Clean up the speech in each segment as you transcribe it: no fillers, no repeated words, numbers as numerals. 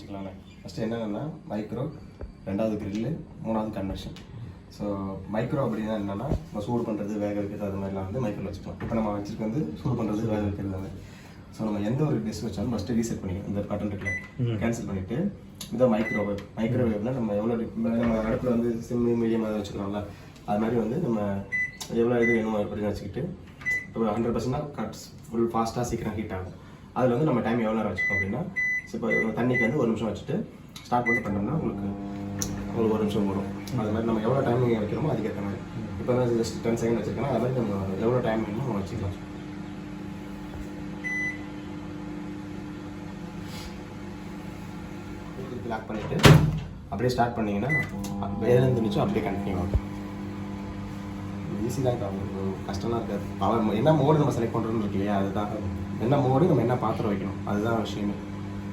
வச்சுக்கலாம்ல. First என்னென்னா micro, ரெண்டாவது grill, மூணாவது கன்வெர்ஷன். ஸோ மைக்ரோ அப்படின்னா என்னென்னா நம்ம சூடு பண்ணுறது, வேக வைக்கிறது அது மாதிரிலாம் வந்து மைக்ரோவில் வச்சுக்கலாம். இப்போ நம்ம வச்சுருக்கு வந்து சூடு பண்ணுறது, வேக வைக்கிறது வந்து. ஸோ நம்ம எந்த ஒரு டிஷ் வச்சாலும் ஃபஸ்ட்டு ரீசெட் பண்ணிக்கணும். இந்த பட்டன் இருக்குல்ல கேன்சல் பண்ணிவிட்டு இதான் மைக்ரோவேவ். மைக்ரோவேவ்னால் நம்ம எவ்வளோ நம்ம அடுப்பில் வந்து சிம்மு மீடியமாக வச்சுக்கலாம்ல, அது மாதிரி வந்து நம்ம எவ்வளோ இது வேணுமோ அப்படின்னு வச்சுக்கிட்டு இப்போ 100% கட்ஸ் ஃபுல் ஃபாஸ்ட்டாக சீக்கிரம் ஹீட் ஆகும். அதில் வந்து நம்ம டைம் எவ்வளோ நேரம் வச்சுக்கோம் அப்படின்னா, இப்போ தண்ணிக்கு வந்து 1 நிமிஷம் வச்சுட்டு ஸ்டார்ட் பண்ணி பண்ணோம்னா உங்களுக்கு 1 நிமிஷம் வரும். அது மாதிரி நம்ம எவ்வளோ டைம் வைக்கிறோமோ அதுக்கேற்ற மாதிரி. இப்போ வந்து ஜஸ்ட் 10 செகண்ட் வச்சுருக்கோன்னா அது மாதிரி நம்ம எவ்வளோ டைம் வேணுமோ நம்ம வச்சுக்கலாம். லாக் பண்ணிவிட்டு அப்படியே ஸ்டார்ட் பண்ணிங்கன்னா வேறு இருந்துச்சோ அப்படியே கண்டினியூ ஆகும். ஈஸி தான் கஷ்டம்லாம் இருக்காது. அவன் என்ன மோடு நம்ம செலக்ட் பண்ணுறோன்னு இருக்கு இல்லையா, அதுதான் என்ன மோடு நம்ம என்ன பாத்திரம் வைக்கணும் அதுதான் விஷயமே.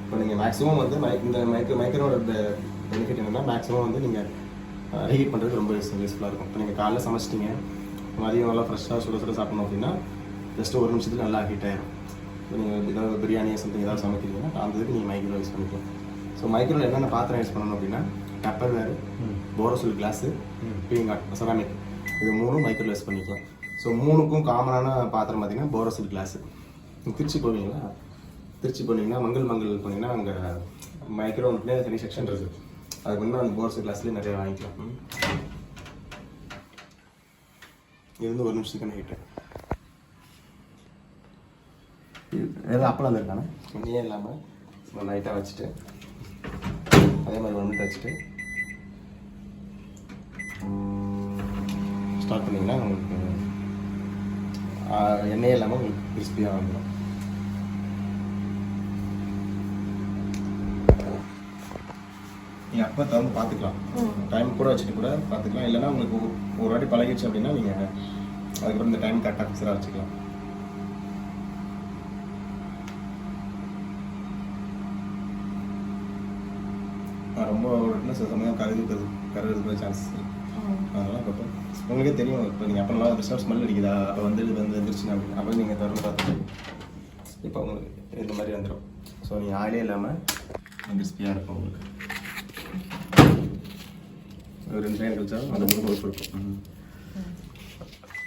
இப்போ நீங்கள் மேக்ஸிமம் வந்து இந்த மைக்ரோட பெனிஃபிட் என்னென்னா மேக்ஸிமம் வந்து நீங்கள் ரீஹீட் பண்ணுறது ரொம்ப யூஸ்ஃபுல்லாக இருக்கும். இப்போ நீங்கள் காலைல சமைச்சிட்டிங்க, மதியம் நல்லா ஃப்ரெஷ்ஷாக சுட சுட சாப்பிடணும் அப்படின்னா ஜஸ்ட் 1 நிமிஷத்துக்கு நல்லா ஹீட் ஆகிடும். இப்போ நீங்கள் ஏதாவது பிரியாணியை சம்திங் ஏதாவது சமைக்கிறீங்கன்னா அந்த இதுக்கு நீங்கள் மைக்ரோ யூஸ் பண்ணிக்கலாம். ஸோ மைக்ரோவில் என்னென்ன பாத்திரம் யூஸ் பண்ணணும் அப்படின்னா டப்பர் வேறு, போரோசில் கிளாஸு, பீங்காட், செராமிக், இது 3 மைக்ரோவில் யூஸ் பண்ணிக்கலாம். ஸோ 3க்கும் காமனான பாத்திரம் பார்த்தீங்கன்னா போரோசில் கிளாஸு. திருச்சி போவீங்களா, திருச்சி போனீங்கன்னா மங்கள் போனீங்கன்னா அங்கே மைக்ரோவுக்குள்ளே தனி செக்ஷன் இருக்குது. அதுக்கு வந்து அந்த போரோசில் கிளாஸ்லேயே நிறைய வாங்கிக்கலாம். இது வந்து 1 நிமிஷத்துக்கான ஹீட்டு. ஏதாவது அப்பளம் வந்துருக்கானே ஒன்றுமே இல்லாமல் நம்ம லைட்டாக வச்சுட்டு அதே மாதிரி 1 மினிட் வச்சுட்டு ஸ்டார்ட் பண்ணிங்கன்னா உங்களுக்கு எண்ணெயே இல்லாமல் உங்களுக்கு கிறிஸ்பியாக வந்துடும். நீங்கள் அப்போ தவிர பார்த்துக்கலாம், டைம் கூட வச்சுட்டு கூட பார்த்துக்கலாம். இல்லைன்னா உங்களுக்கு ஒரு வாட்டி பழகிடுச்சு அப்படின்னா நீங்கள் அதுக்கப்புறம் இந்த டைம் கரெக்டாக ஃபிக்ஸராக வச்சுக்கலாம். ரொம்ப சில சமயம் கருதுக்கு சான்ஸ் இருக்குது. அதனால் இப்போ உங்களுக்கே தெரியும், இப்போ நீங்கள் அப்போலாம் டிஸ்டர்ப் ஸ்மெல் அடிக்குதா, அப்போ வந்து இது வந்து எந்திரிச்சுன்னா அப்படின்னு அப்போ நீங்கள் திறந்து பார்த்துட்டு இப்போ உங்களுக்கு இந்த மாதிரி வந்துடும். ஸோ நீங்கள் ஆயிலே இல்லாமல் கிறிஸ்பியாக இருக்கும். உங்களுக்கு ஒரு 2 செகண்ட் கழிச்சாலும் அந்த முழு இருக்கும்.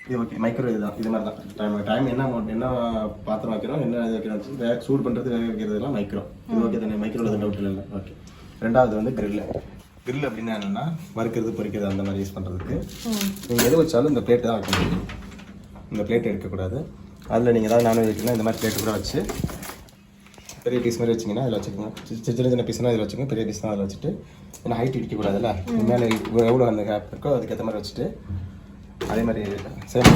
இது ஓகே. மைக்ரோ இதுதான், இது மாதிரி தான் டைம் என்ன பாத்திரம் வைக்கிறோம், என்ன இது வைக்கிறோம், வேக சூடு பண்ணுறது, வேக வைக்கிறதுலாம் மைக்ரோ. இது ஓகே தானே, மைக்ரோவில் எதுவும் டவுட் இல்லை. ஓகே. ரெண்டாவது வந்து கிரில் அப்படின்னா என்னென்னா வறுக்கிறது, பொரிக்கிறது அந்த மாதிரி யூஸ் பண்ணுறதுக்கு. நீங்கள் எது வச்சாலும் இந்த பிளேட்டு தான் வைக்க முடியும். இந்த பிளேட் எடுக்கக்கூடாது. அதில் நீங்கள் ஏதாவது நான்வெஜ் வைக்கணும், இந்த மாதிரி பிளேட்டு கூட வச்சு பெரிய பீஸ் மாதிரி வச்சிங்கன்னா அதில் வச்சுக்கோங்க. சின்ன பீஸ்னால் அதில் வச்சுக்கோங்க, பெரிய பீஸ்னால் அதில் வச்சுட்டு. ஏன்னா ஹைட் இடிக்கக்கூடாதுல்ல, மேலே எவ்வளோ அந்த கேப் இருக்கோ அதுக்கேற்ற மாதிரி வச்சுட்டு அதே மாதிரி சேம்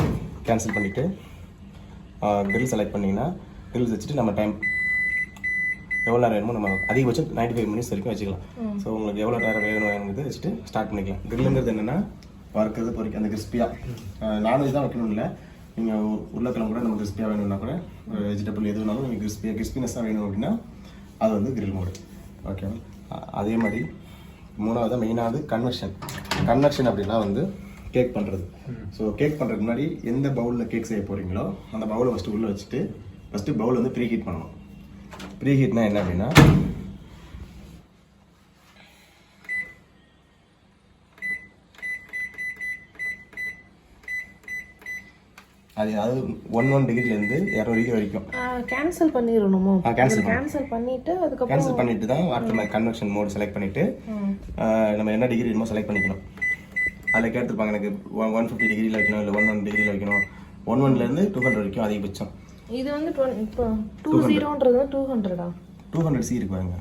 கேன்சல் பண்ணிவிட்டு கிரில் செலக்ட் பண்ணிங்கன்னா கிரில்ஸ் வச்சுட்டு நம்ம டைம் எவ்வளோ நேரம் வேணுமோ நம்ம அதிகபட்சம் 95 மினிட்ஸ் வரைக்கும் வச்சுக்கலாம். ஸோ உங்களுக்கு எவ்வளோ நேரம் வேணுங்கிறது வச்சுட்டு ஸ்டார்ட் பண்ணிக்கலாம். கிரில்லுங்கிறது என்னென்னா வறுக்கிறது, பொரிக்க அந்த கிறிஸ்பியாக நான்வெஜ் தான் வைக்கணும் இல்லை. நீங்கள் உருளைக்கிழங்கு கூட நம்ம கிறிஸ்பியாக வேணும்னா கூட வெஜிடபிள் எது வேணாலும் நீங்கள் கிறிஸ்பினஸ்ஸாக வேணும் அப்படின்னா அது வந்து கிரில் மோடு. ஓகே. அதே மாதிரி மூணாவது மெயினாவது கன்வெர்ஷன் அப்படின்னா வந்து கேக் பண்ணுறது. ஸோ கேக் பண்ணுறதுக்கு முன்னாடி எந்த பவுலில் கேக் செய்ய போகிறீங்களோ அந்த பவுலை ஃபஸ்ட்டு உள்ளே வச்சுட்டு ஃபஸ்ட்டு பவுல் வந்து ப்ரீ ஹீட் பண்ணணும். ப்ரீ ஹீட்னா என்ன அப்படின்னா அது 1 டிகிரிலேருந்து 200 டிகிரி வரைக்கும் கேன்சல் பண்ணிடணுமோ. கேன்சல் பண்ணிட்டு தான் வாட்டர் கன்வெர்ஷன் மோட் செலக்ட் பண்ணிவிட்டு நம்ம என்ன டிகிரி வேணுமோ செலக்ட் பண்ணிக்கணும். அதில் கேட்டிருப்பாங்க எனக்கு 150 டிகிரியில் வைக்கணும், இல்லை 100 டிகிரியில் வைக்கணும். 11லேருந்து 200 வரைக்கும் அதிகபட்சம். இது வந்து இப்போ 20ன்றது 200 200 சி இருக்கு பாருங்க.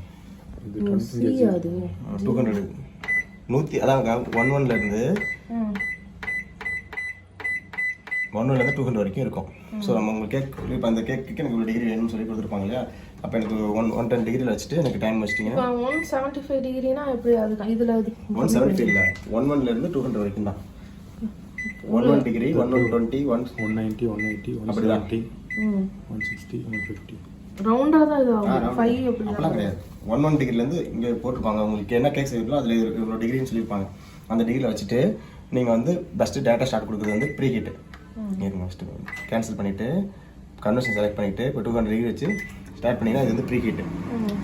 இது சி அது 200 100 அதான் 11லேருந்து 200 வரைக்கும் இருக்கும். ஸோ நம்ம உங்களுக்கு கேக் இப்போ அந்த கேக்கு எனக்கு ஒரு டிகிரி வேணும்னு சொல்லி கொடுத்துருப்பாங்க இல்லையா, அப்போ எனக்கு 110 டிகிரியில் வச்சுட்டு எனக்கு டைம் வச்சுட்டிங்கன்னா 175 டிகிரினா எப்படி அது இதில் 175 இல்லை 11லேருந்து 200 வரைக்கும் தான். 11 டிகிரி 120 190 180 170 160 150 ரவுண்டா தான் இது 5 அப்படிலாம் கிடையாது. 11 டிகிரிலேருந்து இங்கே போட்டிருப்பாங்க உங்களுக்கு என்ன கேக் செய்யறோம் அதில் இவ்வளோ டிகிரின்னு சொல்லியிருப்பாங்க. அந்த டிகிரியில் வச்சுட்டு நீங்கள் வந்து பெஸ்ட்டு டேட்டா ஸ்டார்ட் கொடுக்குறது வந்து ப்ரீ ஹீட்டு. ஃபஸ்ட்டு கேன்சல் பண்ணிவிட்டு கன்வெர்ஷன் செலக்ட் பண்ணிவிட்டு இப்போ 200 டிகிரி வச்சு ஸ்டார்ட் பண்ணிங்கன்னா இது வந்து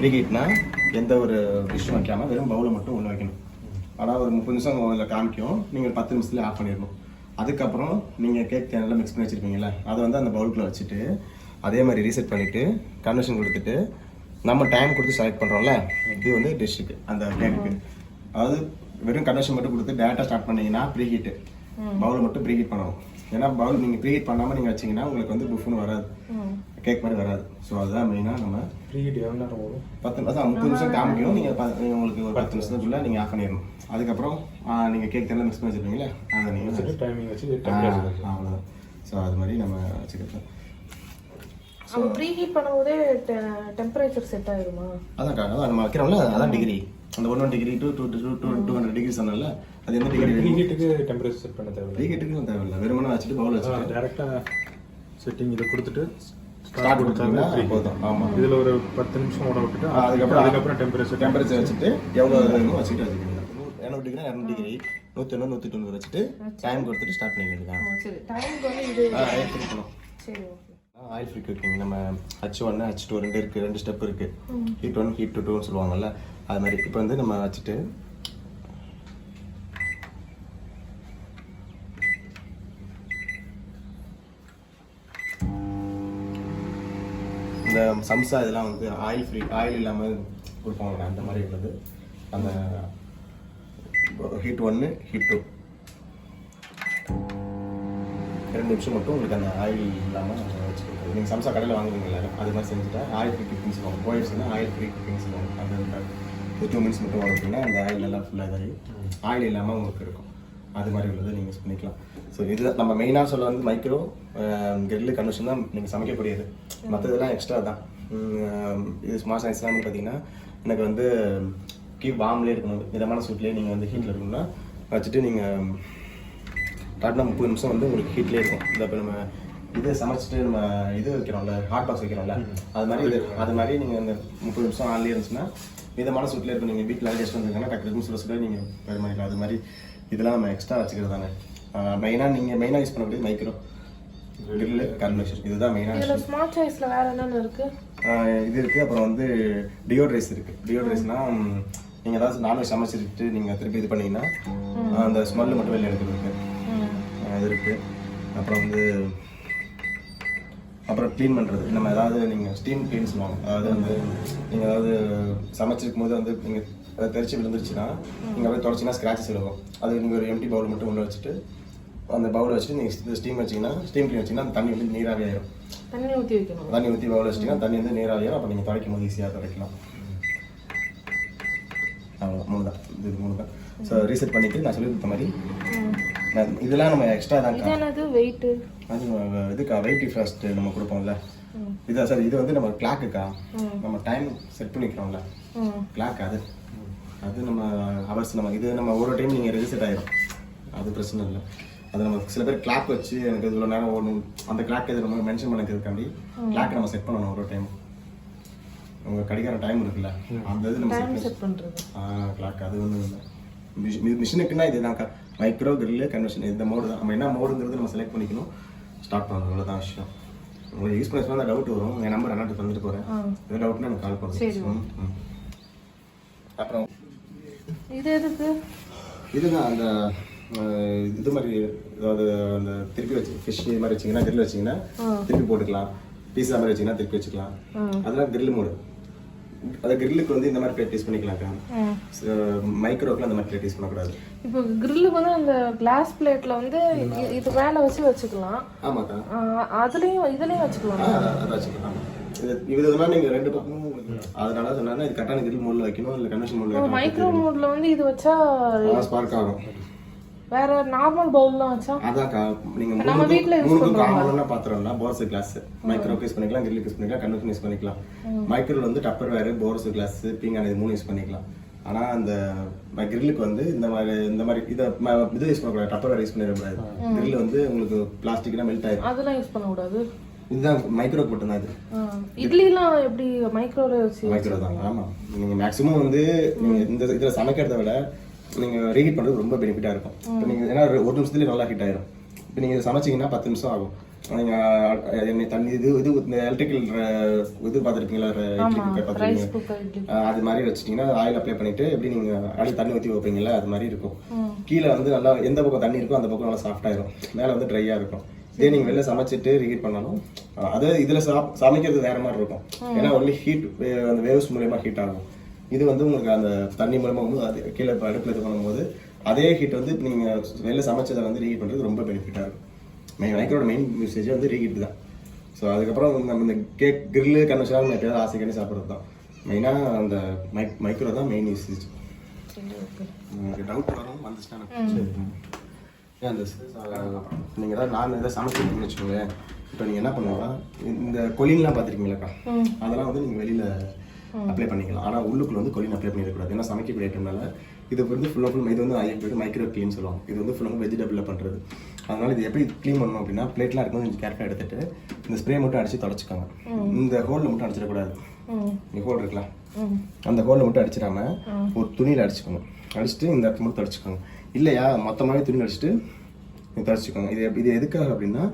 ப்ரீ ஹீட்னா எந்த ஒரு டிஷ்ஷும் வைக்காமல் வெறும் பவுலை மட்டும் உள்ள வைக்கணும். ஆனால் ஒரு 30 நிமிஷம் அதில் காமிக்கும், நீங்கள் 10 நிமிஷத்துல ஆஃப் பண்ணிடணும். அதுக்கப்புறம் நீங்கள் கேக் தேனெல்லாம் மிக்ஸ் பண்ணி வச்சுருப்பீங்களா, அதை வந்து அந்த பவுலுக்குள்ளே வச்சுட்டு அதே மாதிரி ரீசெட் பண்ணிவிட்டு கன்வர்ஷன் கொடுத்துட்டு நம்ம டைம் கொடுத்து செலக்ட் பண்ணுறோம்ல, இது வந்து டிஷ்ஷுக்கு அந்த கேக்கு. அதாவது வெறும் கன்வர்ஷன் மட்டும் கொடுத்து டேரெக்டாக ஸ்டார்ட் பண்ணீங்கன்னா ப்ரீ ஹீட்டு பவுலை மட்டும் ப்ரீ ஹீட் பண்ணணும். ஏன்னா பவுல் நீங்கள் ப்ரீ ஹீட் பண்ணாமல் நீங்கள் வச்சிங்கன்னா உங்களுக்கு வந்து புஃப்னு வராது, கேக் மாதிரி வராது. ஸோ அதுதான் மெயினாக நம்ம ப்ரீ ஹீட் எவ்வளோ நேரம் வரும்? 10 நிமிஷம் 30 நிமிஷம் காமிக்கும். நீங்கள் உங்களுக்கு ஒரு 10 நிமிஷத்துக்குள்ளே நீங்கள் ஆஃப் பண்ணிடணும். அதுக்கப்புறம் நீங்கள் கேக் தெரியல மிக்ஸ் பண்ணி வச்சுருப்பீங்களே, அதை நீங்கள் டைமிங் வச்சு அவ்வளோதான். ஸோ அது மாதிரி நம்ம வச்சுக்கலாம். ஸோ ப்ரீ ஹீட் பண்ணும்போதே டெம்பரேச்சர் செட் ஆகிடுமா? அதான் நம்ம வைக்கிறோம்ல, அதான் டிகிரி. அந்த 1 டிகிரி டு 200 டிகிரி சொன்னால அது எந்த டிகிரி? ப்ரீ ஹீட்டுக்கு டெம்பரேச்சர் செட் பண்ண தேவையில்லை. ப்ரீ ஹீட்டுக்கு தேவையில்லை, வெறுமனே வச்சுட்டு பவுல் வச்சுட்டு டேரெக்டாக செட்டிங் இதை கொடுத்துட்டு ஸ்டார்ட் கொடுத்தாங்கன்னா போதும். ஆமாம், இதில் ஒரு 10 நிமிஷம் ஓட விட்டுட்டு அதுக்கப்புறம் டெம்பரேச்சர் வச்சுட்டு எவ்வளோ வேணுமோ வச்சுட்டு வச்சுக்கோங்க. 200 டிகிரி 200 டிகிரி 190 190 வச்சுட்டு டைம் கொடுத்துட்டு ஸ்டார்ட் பண்ணி வேண்டியதான். சரி, டைமுக்கு வந்து இது எடுத்துக்கணும். சரி, ஓகே. ஆயில் ஃப்ரீ குக்கிங் நம்ம H1 H2 ரெண்டு இருக்குது, 2 ஸ்டெப் இருக்குது. ஹீட் 1 ஹீட் 2 சொல்லுவாங்கல்ல, அது மாதிரி. இப்போ வந்து நம்ம வச்சுட்டு இந்த சம்சா இதெல்லாம் வந்து ஆயில் இல்லாமல் கொடுப்பாங்க, அந்த மாதிரி உள்ளது. அந்த ஹீட் 1 ஹீட் 2 2 நிமிஷம் மட்டும் உங்களுக்கு அந்த ஆயில் இல்லாமல் வச்சுக்கோங்க. நீங்கள் சம்சா கடையில் வாங்குவீங்களா, அது மாதிரி செஞ்சுட்டா ஆயில் ஃப்ரீ குக்கிங் சொல்லுவாங்க. போயிடுச்சுன்னா ஆயில் ஃப்ரீ குக்கிங் சொல்லுவாங்க. அந்த 2 மினிட்ஸ் மட்டும் வாங்கிட்டீங்கன்னா அந்த ஆயில் எல்லாம் ஃபுல்லாக இதாகி ஆயில் இல்லாமல் உங்களுக்கு இருக்கும். அது மாதிரி உள்ளதை நீங்கள் யூஸ் பண்ணிக்கலாம். ஸோ இது நம்ம மெயினாக சொல்ல வந்து மைக்ரோ கிரில்லு கன்வர்ஷன் தான் நீங்கள் சமைக்கக்கூடியது. மற்றதெல்லாம் எக்ஸ்ட்ரா தான். இது ஸ்மால் சைன்ஸ்லாம் வந்து பார்த்தீங்கன்னா எனக்கு வந்து கீப் வார்ம்லேயே இருக்கணும், மிதமான சூட்லேயே நீங்கள் வந்து ஹீட்டில் இருக்கணும்னா வச்சுட்டு நீங்கள் கரெக்டாக 30 நிமிஷம் வந்து உங்களுக்கு ஹீட்லேயே இருக்கும். இந்த இப்போ நம்ம இது சமைச்சிட்டு நம்ம இது வைக்கிறோம்ல, ஹாட் பாக்ஸ் வைக்கிறோம்ல, அது மாதிரி நீங்கள் அந்த 30 நிமிஷம் ஆன்லேயே இருந்துச்சுன்னா மிதமான சூட்லேயே இருக்கும். நீங்கள் வீட்டில் கெஸ்ட் வந்துருக்காங்கன்னா டக்கு சுட நீங்கள் பரிமாறிக்கலாம். அது மாதிரி இதெல்லாம் நம்ம எக்ஸ்ட்ரா வச்சுக்கிறது தானே. மெயினாக யூஸ் பண்ணக்கூடியது மைக்ரோ கிரில்லு கன்வெக்ஷன், இதுதான் மெயினாக. ஸ்மார்ட் சைஸில் வேறு என்னென்ன இருக்குது? இது இருக்குது. அப்புறம் வந்து டியோட் ரைஸ் இருக்குது. டியோட் ரைஸ்னால் நீங்கள் ஏதாவது நான்வெஜ் சமைச்சிட்டு நீங்கள் திருப்பி இது பண்ணிங்கன்னா அந்த ஸ்மெல்லு மட்டும் வெளியே எடுக்கிறதுக்கு இது இருக்குது. அப்புறம் க்ளீன் பண்ணுறது, நம்ம ஏதாவது நீங்கள் ஸ்டீம் க்ளீன் சொல்லுவாங்க. அதாவது வந்து நீங்கள் ஏதாவது சமைச்சிருக்கும் போது வந்து நீங்கள் அதை தெரிச்சு விழுந்துருச்சுன்னா நீங்கள் அப்படியே தொடச்சிங்கன்னா ஸ்க்ராச்சஸ் விழுகும். அது நீங்கள் ஒரு எம்டி பவுல் மட்டும் உள்ள வச்சுட்டு அந்த பவுலை வச்சுட்டு நீங்கள் ஸ்டீம் க்ளீன் வச்சிங்கன்னா அந்த தண்ணி வந்து நீராவி ஆயிரும். தண்ணி ஊற்றி வைக்கணும். தண்ணி ஊற்றி பவுல் வச்சிட்டிங்கன்னா தண்ணி வந்து நீராவி ஆயிரும். அப்போ நீங்கள் துடைக்கும் போது ஈஸியாக துடைக்கலாம். அவ்வளோ 3 தான். இது 3 தான். ஸோ ரீசெட் பண்ணிவிட்டு நான் சொல்லி கொடுத்த மாதிரி இதெல்லாம் நம்ம எக்ஸ்ட்ரா தான். வெயிட்டு அது இதுக்கா வெயிட் ஃபர்ஸ்ட்டு நம்ம கொடுப்போம்ல. இதான் சார், இது வந்து நம்ம கிளாக்குக்கா நம்ம டைம் செட் பண்ணிக்கிறோம்ல கிளாக், அது நம்ம ஹவர்ஸ் நம்ம ஒரு டைம் நீங்கள் ரீசெட் ஆயிரும், அது பிரச்சனை இல்லை. அது நம்ம சில பேர் கிளாக் வச்சு எனக்கு இவ்வளோ நேரம் ஓடணும், அந்த கிளாக் இது நம்ம மென்ஷன் பண்ணிக்கிறதுக்காண்டி கிளாக் நம்ம செட் பண்ணணும். ஒரு டைம் உங்களுக்கு கிடைக்கிற டைம் இருக்குல்ல, அந்த இது நம்ம செட் பண்ணுறது கிளாக். அது வந்து மிஷினுக்குன்னா இதுதான்க்கா மைக்ரோ கிரில்லு கன்வர்ஷன், இந்த மோடு தான். நம்ம என்ன மோடுங்கிறது நம்ம செலக்ட் பண்ணிக்கணும், ஸ்டார்ட் பண்ணணும். அவ்வளோதான் விஷயம். உங்களுக்கு யூஸ் பண்ணி சொன்னால் டவுட் வரும். என் நம்பர் அண்ணாட்டு தந்துட்டு போகிறேன். எதாவது டவுட்னா எனக்கு கால் பண்ணுறேன். அப்புறம் இது எதுக்கு? இதுதான் அந்த இது மாதிரி, அதாவது அந்த திருப்பி வச்சு ஃபிஷ் இது மாதிரி வச்சிங்கன்னா கிரில் வச்சிங்கன்னா திருப்பி போட்டுக்கலாம். பீஸா மாதிரி வச்சிங்கன்னா திருப்பி வச்சுக்கலாம். அதெல்லாம் கிரில் மோடு. அதை கிரில்லுக்கு வந்து இந்த மாதிரி பிளேட் யூஸ் பண்ணிக்கலாம். மைக்ரோக்குள்ள அந்த மாதிரி பிளேட் யூஸ் பண்ணக்கூடாது. இப்போ கிரில்லுக்கு வந்து அந்த கிளாஸ் பிளேட்ல வந்து இது மேலே வச்சுக்கலாம். ஆமாக்கா, இதுலயும் வச்சுக்கலாம். அதை வச்சுக்கலாம். இதெல்லாம் நீங்க 2 பக்கமும் அதனால சொன்னா இது கரெக்டான கிரில் மோட்ல வைக்கணும், இல்ல கன்வென்ஷன் மோட்ல வைக்கணும். மைக்ரோ மோட்ல வந்து இது வச்சா ஸ்பார்க் ஆகும். வேற நார்மல் பவுல்லாம் வச்சா அதாக்கா நீங்க நம்ம வீட்ல யூஸ் பண்றோம்னா பாத்திரம்னா போர்ஸ் கிளாஸ் மைக்ரோக்கு யூஸ் பண்ணிக்கலாம், கிரில் யூஸ் பண்ணிக்கலாம், கன்வென்ஷன் யூஸ் பண்ணிக்கலாம். மைக்ரோல வந்து டப்பர் வேர், போர்ஸ் கிளாஸ், பீங்கான் இது 3 யூஸ் பண்ணிக்கலாம். ஆனா அந்த கிரில்லுக்கு வந்து இந்த மாதிரி இதை யூஸ் பண்ணக்கூடாது, டப்பர் வேர் யூஸ் பண்ணிடக்கூடாது. கிரில் வந்து உங்களுக்கு பிளாஸ்டிக்னா மெல்ட் ஆயிடும், அதெல்லாம் யூஸ் பண்ணக்கூடாது. இதுதான் மைக்ரோ போட்டு தான். இது இட்லிலாம் எப்படி மைக்ரோல வச்சு? மைக்ரோ தான். ஆமா, நீங்க மேக்ஸிமம் வந்து இந்த இதுல சமைக்கிறத விட நீங்க ரீஹீட் பண்றது ரொம்ப பெனிஃபிட்டா இருக்கும். இப்போ நீங்க ஏன்னா 1 நிமிஷத்துலேயே நல்லா ஹீட் ஆயிரும். இப்போ நீங்க சமைச்சிங்கன்னா 10 நிமிஷம் ஆகும். நீங்கள் எண்ணெய் தண்ணி இது இந்த எலக்ட்ரிக்கல் இது பார்த்துருப்பீங்களா, இட்லி குக்கர் பார்த்துருப்பீங்க, அது மாதிரி வச்சிட்டிங்கன்னா ஆயில் அப்ளை பண்ணிவிட்டு எப்படி நீங்கள் அடி தண்ணி ஊற்றி வைப்பீங்களா அது மாதிரி இருக்கும். கீழே வந்து நல்லா எந்த பக்கம் தண்ணி இருக்கோ அந்த பக்கம் நல்லா சாஃப்டாகிடும், மேலே வந்து ட்ரையாக இருக்கும். இதே நீங்கள் வெளில சமைச்சிட்டு ரீஹீட் பண்ணாலும் அது இதில் சமைக்கிறது வேறு மாதிரி இருக்கும். ஏன்னா ஒன்லி ஹீட் அந்த வேவ்ஸ் மூலயமா ஹீட் ஆகும். இது வந்து உங்களுக்கு அந்த தண்ணி மூலமாக வந்து அது கீழே அடுப்பில் இது பண்ணும்போது அதே ஹீட் வந்து நீங்கள் வெளில சமைச்சதை வந்து ரீஹீட் பண்ணுறது ரொம்ப பெனிஃபிட்டாக இருக்கும். மைக்ரோட மெயின் யூசேஜ் வந்து ரீஹீட் தான். ஸோ அதுக்கப்புறம் நம்ம இந்த கேக் கிரில்லு கன்வென்ஷனாக எப்பயாவது ஆசை பண்ணி சாப்பிட்றது தான். மெயினாக அந்த மைக்ரோ தான் மெயின் யூசேஜ். டவுட் வரும் வந்துச்சுன்னா அந்த நீங்கள் ஏதாவது நான் எதாவது சமைச்சிருக்கீங்கன்னு வச்சுக்கோங்க. இப்போ நீங்கள் என்ன பண்ணுவாங்கன்னா இந்த கொலின்லாம் பார்த்துருக்கீங்களாக்கா, அதெல்லாம் வந்து நீங்கள் வெளியில் அப்ளை பண்ணிக்கலாம். ஆனால் உள்ளுக்குள்ள வந்து கொலின் அப்ளை பண்ணிடக்கூடாது. ஏன்னா சமைக்கக்கூடிய ஐட்டம்னால இது வந்து ஃபுல் இது வந்து IFB மைக்ரோ க்ளீன் சொல்லுவாங்க. இது வந்து ஃபுல்லாக வெஜிடபிளில் பண்ணுறது. அதனால் இது எப்படி க்ளீன் பண்ணணும் அப்படின்னா பிளேட்லாம் இருக்கும்போது கொஞ்சம் கேர்ஃபுல்லாக எடுத்துட்டு இந்த ஸ்ப்ரே மட்டும் அடித்து தொடச்சிக்கோங்க. இந்த ஹோலில் மட்டும் அடிச்சிடக்கூடாது. இந்த ஹோல் இருக்கலாம், அந்த ஹோலில் மட்டும் அடிச்சிடாம ஒரு துணியில் அடிச்சுக்கணும். அடிச்சுட்டு இந்த இடத்துல மட்டும் தொடச்சிக்கோங்க. இல்லையா மொத்தமாகவே துணி அடிச்சுட்டு தொடச்சிக்கோங்க. இது எதுக்காக அப்படின்னா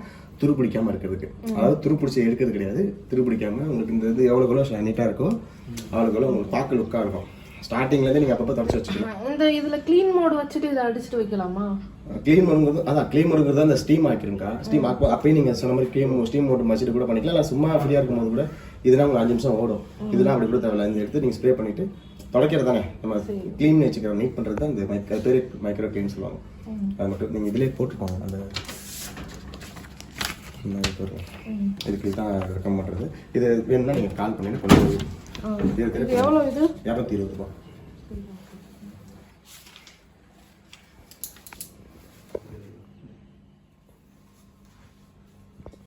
துரு பிடிக்காமல் இருக்கிறதுக்கு. அதாவது துரு பிடிச்சி எடுக்கிறது கிடையாது, துரு பிடிக்காமல் உங்களுக்கு இந்த இது எவ்வளோ நீட்டாக இருக்கோ அவ்வளோக்குள்ள உங்களுக்கு பார்க்க லுக்காக இருக்கும். ஸ்டார்டிங்லேருந்து நீங்கள் அப்பப்போ தொடச்சி வச்சுக்கலாம். இந்த இதில் க்ளீன் மோடு வச்சுட்டு இதை அடிச்சுட்டு வைக்கலாமா? க்ளீன் மோடுங்கிறது அதான் க்ளீன் மோடுங்கிறது அந்த ஸ்டீம் ஆக்கிருங்கா. ஸ்டீம் அப்பயும் நீங்கள் சொன்ன மாதிரி ஸ்டீம் மோடு வச்சுட்டு கூட பண்ணிக்கலாம். இல்லை சும்மா ஃப்ரீயாக இருக்கும்போது கூட இதெல்லாம் உங்களுக்கு 5 நிமிஷம் ஓடும். இதெல்லாம் அப்படி கூட தேவையில்ல. இந்த எடுத்து நீங்கள் ஸ்ப்ரே பண்ணிவிட்டு தொடக்கிறது தானே நம்ம க்ளீன் வச்சுக்கிறோம். நீட் பண்ணுறது தான் இந்த பேர் மைக்ரோ க்ளீன் சொல்லுவாங்க. அது மட்டும் நீங்கள் இதிலே போட்டுக்கோங்க. அந்த இதுக்கு இதுதான் ரெக்கமெண்ட் பண்ணுறது. இது வேணும்னா நீங்கள் கால் பண்ணிட்டு கொண்டு எவ்வளோ இது? 220 ரூபா.